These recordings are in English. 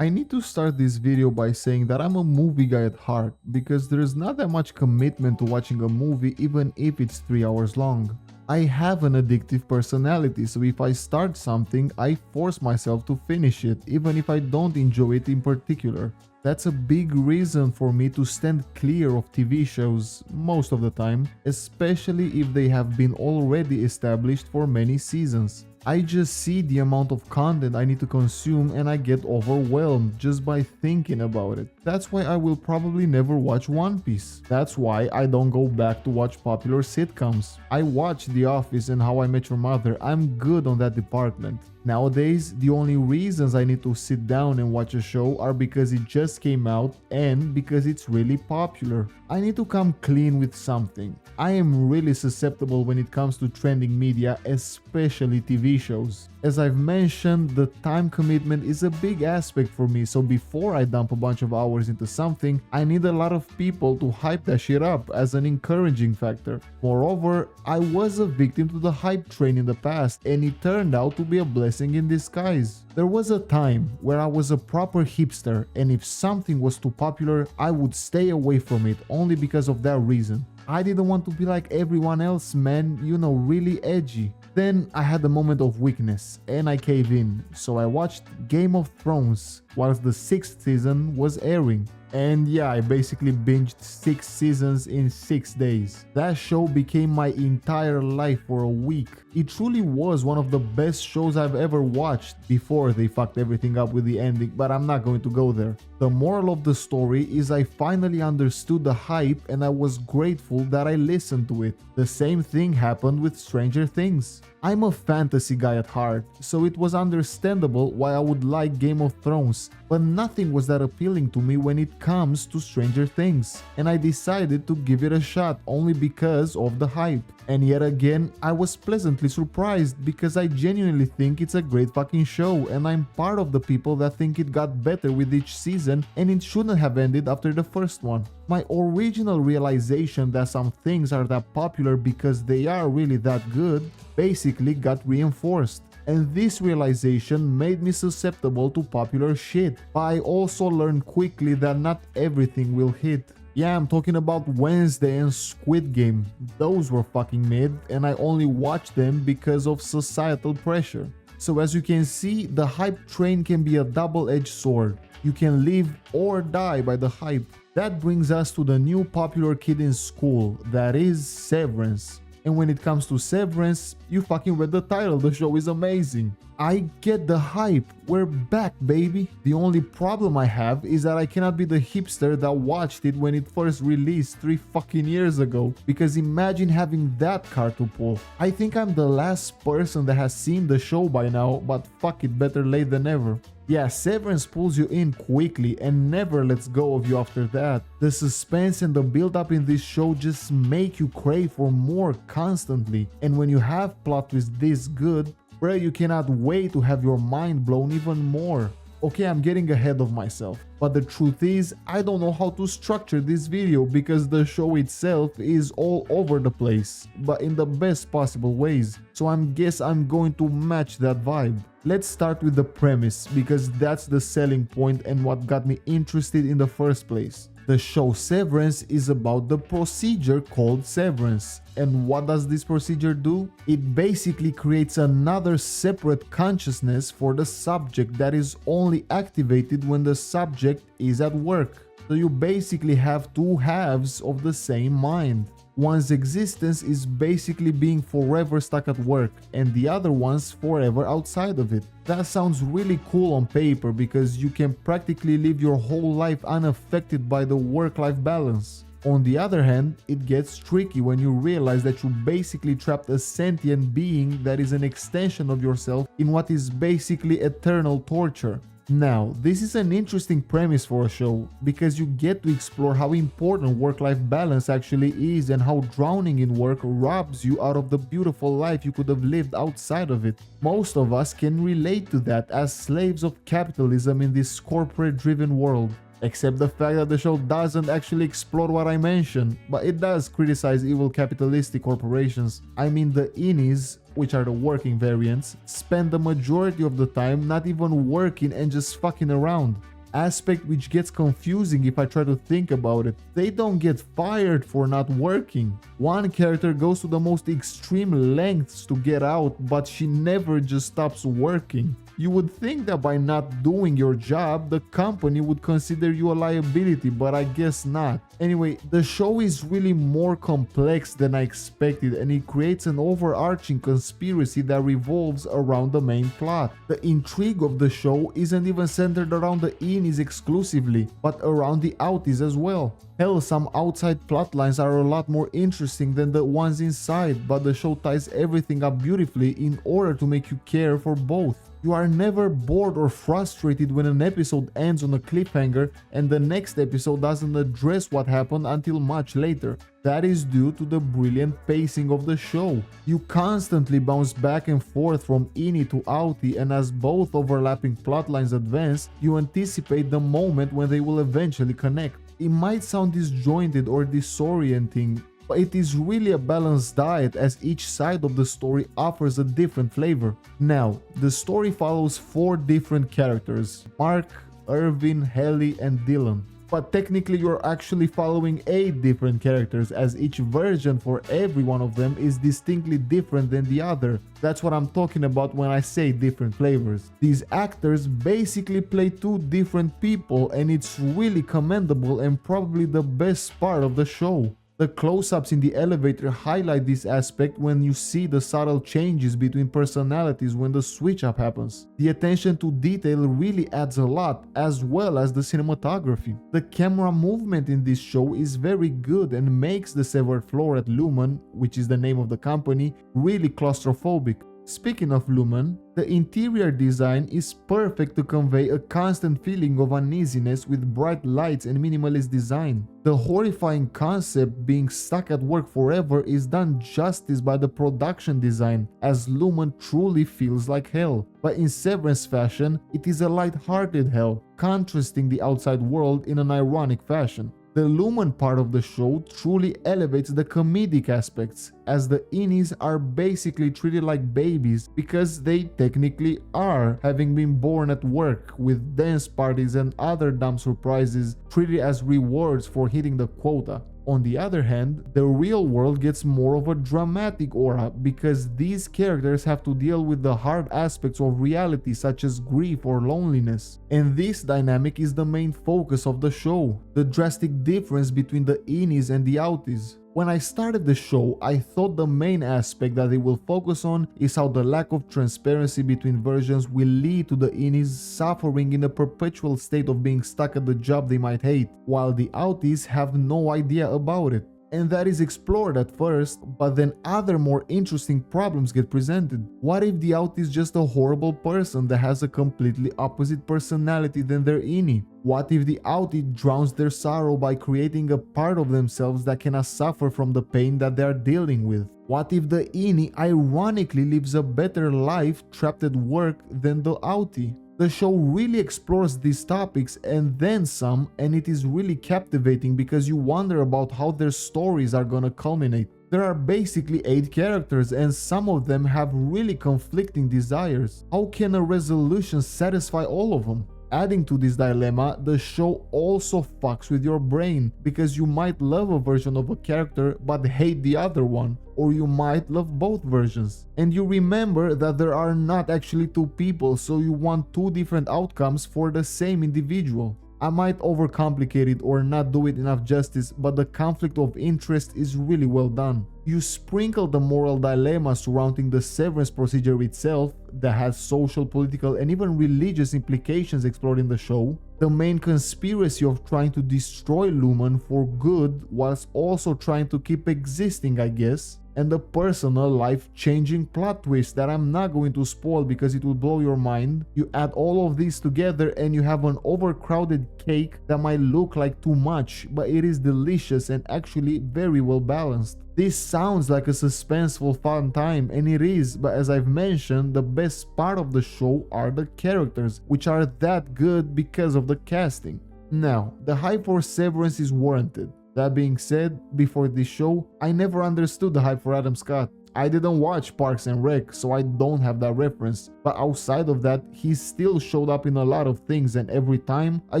I need to start this video by saying that I'm a movie guy at heart because there's not that much commitment to watching a movie even if it's 3 hours long. I have an addictive personality, so if I start something, I force myself to finish it even if I don't enjoy it in particular. That's a big reason for me to stand clear of TV shows most of the time, especially if they have been already established for many seasons. I just see the amount of content I need to consume and I get overwhelmed just by thinking about it. That's why I will probably never watch One Piece. That's why I don't go back to watch popular sitcoms. I watch The Office and How I Met Your Mother. I'm good on that department. Nowadays, the only reasons I need to sit down and watch a show are because it just came out and because it's really popular. I need to come clean with something. I am really susceptible when it comes to trending media, especially TV shows. As I've mentioned, the time commitment is a big aspect for me, so before I dump a bunch of hours into something, I need a lot of people to hype that shit up as an encouraging factor. Moreover, I was a victim to the hype train in the past, and it turned out to be a blessing in disguise. There was a time where I was a proper hipster, and if something was too popular, I would stay away from it only because of that reason. I didn't want to be like everyone else, man, really edgy. Then I had a moment of weakness and I caved in, so I watched Game of Thrones whilst the 6th season was airing. And yeah, I basically binged 6 seasons in 6 days. That show became my entire life for a week. It truly was one of the best shows I've ever watched before they fucked everything up with the ending, but I'm not going to go there. The moral of the story is I finally understood the hype and I was grateful that I listened to it. The same thing happened with Stranger Things. I'm a fantasy guy at heart, so it was understandable why I would like Game of Thrones, but nothing was that appealing to me when it comes to Stranger Things, and I decided to give it a shot only because of the hype. And yet again, I was pleasantly surprised because I genuinely think it's a great fucking show, and I'm part of the people that think it got better with each season and it shouldn't have ended after the first one. My original realization that some things are that popular because they are really that good basically got reinforced. And this realization made me susceptible to popular shit, but I also learned quickly that not everything will hit. Yeah, I'm talking about Wednesday and Squid Game. Those were fucking mid, and I only watched them because of societal pressure. So as you can see, the hype train can be a double-edged sword. You can live or die by the hype. That brings us to the new popular kid in school, that is Severance. And when it comes to Severance, you fucking read the title, the show is amazing. I get the hype, we're back baby. The only problem I have is that I cannot be the hipster that watched it when it first released 3 fucking years ago, because imagine having that card to pull. I think I'm the last person that has seen the show by now, but fuck it, better late than never. Yeah, Severance pulls you in quickly and never lets go of you after that. The suspense and the build up in this show just make you crave for more constantly, and when you have plot twists this good, bro, you cannot wait to have your mind blown even more. Okay, I'm getting ahead of myself, but the truth is, I don't know how to structure this video because the show itself is all over the place, but in the best possible ways, so I guess I'm going to match that vibe. Let's start with the premise because that's the selling point and what got me interested in the first place. The show Severance is about the procedure called severance. And what does this procedure do? It basically creates another separate consciousness for the subject that is only activated when the subject is at work. So you basically have two halves of the same mind. One's existence is basically being forever stuck at work, and the other one's forever outside of it. That sounds really cool on paper because you can practically live your whole life unaffected by the work-life balance. On the other hand, it gets tricky when you realize that you basically trapped a sentient being that is an extension of yourself in what is basically eternal torture. Now, this is an interesting premise for a show, because you get to explore how important work-life balance actually is and how drowning in work robs you out of the beautiful life you could have lived outside of it. Most of us can relate to that as slaves of capitalism in this corporate-driven world. Except the fact that the show doesn't actually explore what I mentioned, but it does criticize evil capitalistic corporations. I mean, the innies, which are the working variants, spend the majority of the time not even working and just fucking around. aspect which gets confusing if I try to think about it. They don't get fired for not working. One character goes to the most extreme lengths to get out, but she never just stops working. You would think that by not doing your job, the company would consider you a liability, but I guess not. Anyway, the show is really more complex than I expected, and it creates an overarching conspiracy that revolves around the main plot. The intrigue of the show isn't even centered around the innies exclusively, but around the outies as well. Hell, some outside plotlines are a lot more interesting than the ones inside, but the show ties everything up beautifully in order to make you care for both. You are never bored or frustrated when an episode ends on a cliffhanger and the next episode doesn't address what happened until much later. That is due to the brilliant pacing of the show. You constantly bounce back and forth from innie to outie, and as both overlapping plotlines advance, you anticipate the moment when they will eventually connect. It might sound disjointed or disorienting, but it is really a balanced diet as each side of the story offers a different flavor. Now, the story follows 4 different characters: Mark, Irvin, Helly, and Dylan. But technically you're actually following 8 different characters, as each version for every one of them is distinctly different than the other. That's what I'm talking about when I say different flavors. These actors basically play 2 different people, and it's really commendable and probably the best part of the show. The close-ups in the elevator highlight this aspect when you see the subtle changes between personalities when the switch-up happens. The attention to detail really adds a lot, as well as the cinematography. The camera movement in this show is very good and makes the severed floor at Lumen, which is the name of the company, really claustrophobic. Speaking of Lumen, the interior design is perfect to convey a constant feeling of uneasiness with bright lights and minimalist design. The horrifying concept being stuck at work forever is done justice by the production design, as Lumen truly feels like hell. But in Severance fashion, it is a light-hearted hell, contrasting the outside world in an ironic fashion. The Lumen part of the show truly elevates the comedic aspects, as the innies are basically treated like babies because they technically are, having been born at work, with dance parties and other dumb surprises treated as rewards for hitting the quota. On the other hand, the real world gets more of a dramatic aura because these characters have to deal with the hard aspects of reality such as grief or loneliness. And this dynamic is the main focus of the show, the drastic difference between the innies and the outies. When I started the show, I thought the main aspect that they will focus on is how the lack of transparency between versions will lead to the innies suffering in a perpetual state of being stuck at the job they might hate, while the outies have no idea about it. And that is explored at first, but then other more interesting problems get presented. What if the outie is just a horrible person that has a completely opposite personality than their innie? What if the outie drowns their sorrow by creating a part of themselves that cannot suffer from the pain that they are dealing with? What if the innie ironically lives a better life trapped at work than the outie? The show really explores these topics and then some, and it is really captivating because you wonder about how their stories are gonna culminate. There are basically 8 characters and some of them have really conflicting desires. How can a resolution satisfy all of them? Adding to this dilemma, the show also fucks with your brain because you might love a version of a character but hate the other one, or you might love both versions. And you remember that there are not actually 2 people, so you want 2 different outcomes for the same individual. I might overcomplicate it or not do it enough justice, but the conflict of interest is really well done. You sprinkle the moral dilemma surrounding the severance procedure itself, that has social, political, and even religious implications explored in the show, the main conspiracy of trying to destroy Lumen for good whilst also trying to keep existing, I guess, and the personal life-changing plot twist that I'm not going to spoil because it will blow your mind. You add all of these together and you have an overcrowded cake that might look like too much, but it is delicious and actually very well balanced. This sounds like a suspenseful fun time, and it is, but as I've mentioned, the best part of the show are the characters, which are that good because of the casting. Now, the hype for Severance is warranted. That being said, before this show, I never understood the hype for Adam Scott. I didn't watch Parks and Rec, so I don't have that reference, but outside of that, he still showed up in a lot of things, and every time, I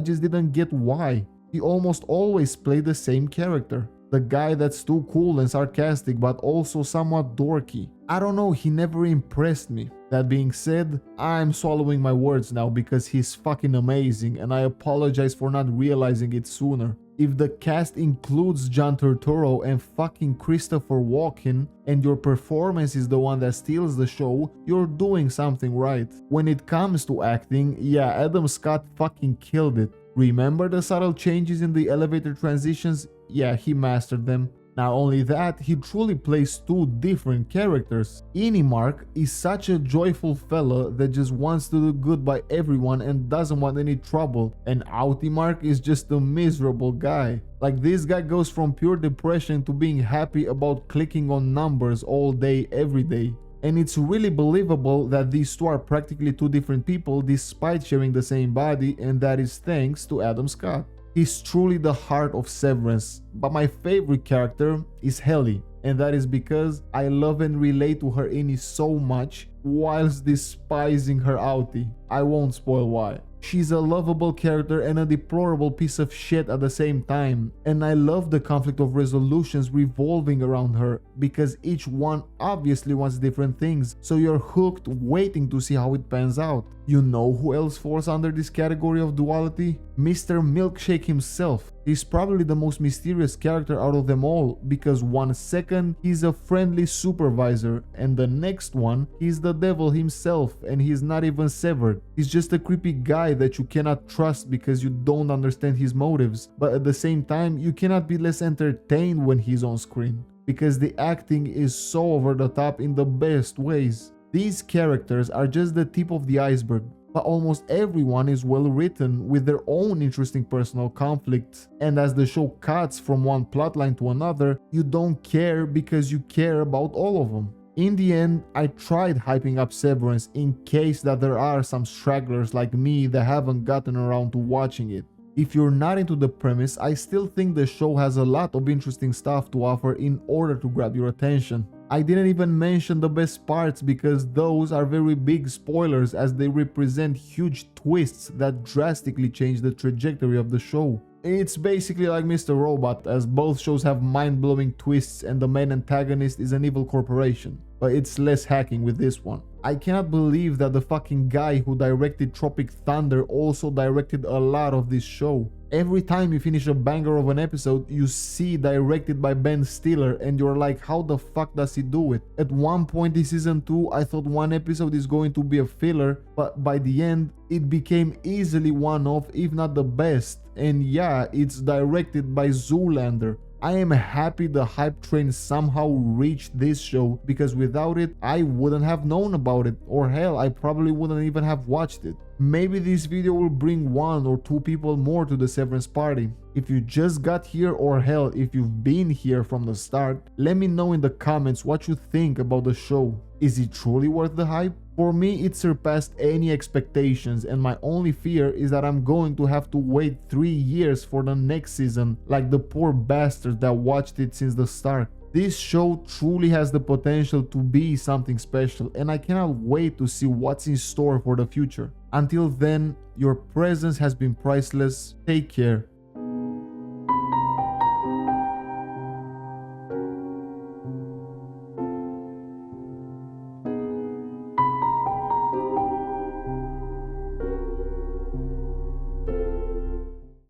just didn't get why. He almost always played the same character. The guy that's too cool and sarcastic, but also somewhat dorky. I don't know, he never impressed me. That being said, I'm swallowing my words now because he's fucking amazing, and I apologize for not realizing it sooner. If the cast includes John Turturro and fucking Christopher Walken, and your performance is the one that steals the show, you're doing something right. When it comes to acting, yeah, Adam Scott fucking killed it. Remember the subtle changes in the elevator transitions? Yeah, he mastered them. Not only that, he truly plays two different characters. Mark is such a joyful fella that just wants to do good by everyone and doesn't want any trouble, and Mark is just a miserable guy. Like, this guy goes from pure depression to being happy about clicking on numbers all day, every day. And it's really believable that these two are practically two different people despite sharing the same body, and that is thanks to Adam Scott. He's truly the heart of Severance, but my favorite character is Helly, and that is because I love and relate to her innie so much whilst despising her outie. I won't spoil why. She's a lovable character and a deplorable piece of shit at the same time, and I love the conflict of resolutions revolving around her because each one obviously wants different things, so you're hooked waiting to see how it pans out. You know who else falls under this category of duality? Mr. Milkshake himself. He's probably the most mysterious character out of them all because one second he's a friendly supervisor and the next one he's the devil himself and he's not even severed. He's just a creepy guy that you cannot trust because you don't understand his motives, but at the same time you cannot be less entertained when he's on screen because the acting is so over the top in the best ways. These characters are just the tip of the iceberg, but almost everyone is well written with their own interesting personal conflicts, and as the show cuts from one plotline to another, you don't care because you care about all of them. In the end, I tried hyping up Severance in case that there are some stragglers like me that haven't gotten around to watching it. If you're not into the premise, I still think the show has a lot of interesting stuff to offer in order to grab your attention. I didn't even mention the best parts because those are very big spoilers as they represent huge twists that drastically change the trajectory of the show. It's basically like Mr. Robot, as both shows have mind-blowing twists and the main antagonist is an evil corporation, but it's less hacking with this one. I cannot believe that the fucking guy who directed Tropic Thunder also directed a lot of this show. Every time you finish a banger of an episode, you see directed by Ben Stiller and you're like, how the fuck does he do it? At one point in season 2, I thought one episode is going to be a filler, but by the end, it became easily one of, if not the best. And yeah, it's directed by Zoolander. I am happy the hype train somehow reached this show because without it, I wouldn't have known about it, or hell, I probably wouldn't even have watched it. Maybe this video will bring 1 or 2 people more to the Severance party. If you just got here, or hell, if you've been here from the start, let me know in the comments what you think about the show. Is it truly worth the hype? For me, it surpassed any expectations, and my only fear is that I'm going to have to wait 3 years for the next season, like the poor bastards that watched it since the start. This show truly has the potential to be something special, and I cannot wait to see what's in store for the future. Until then, your presence has been priceless. Take care.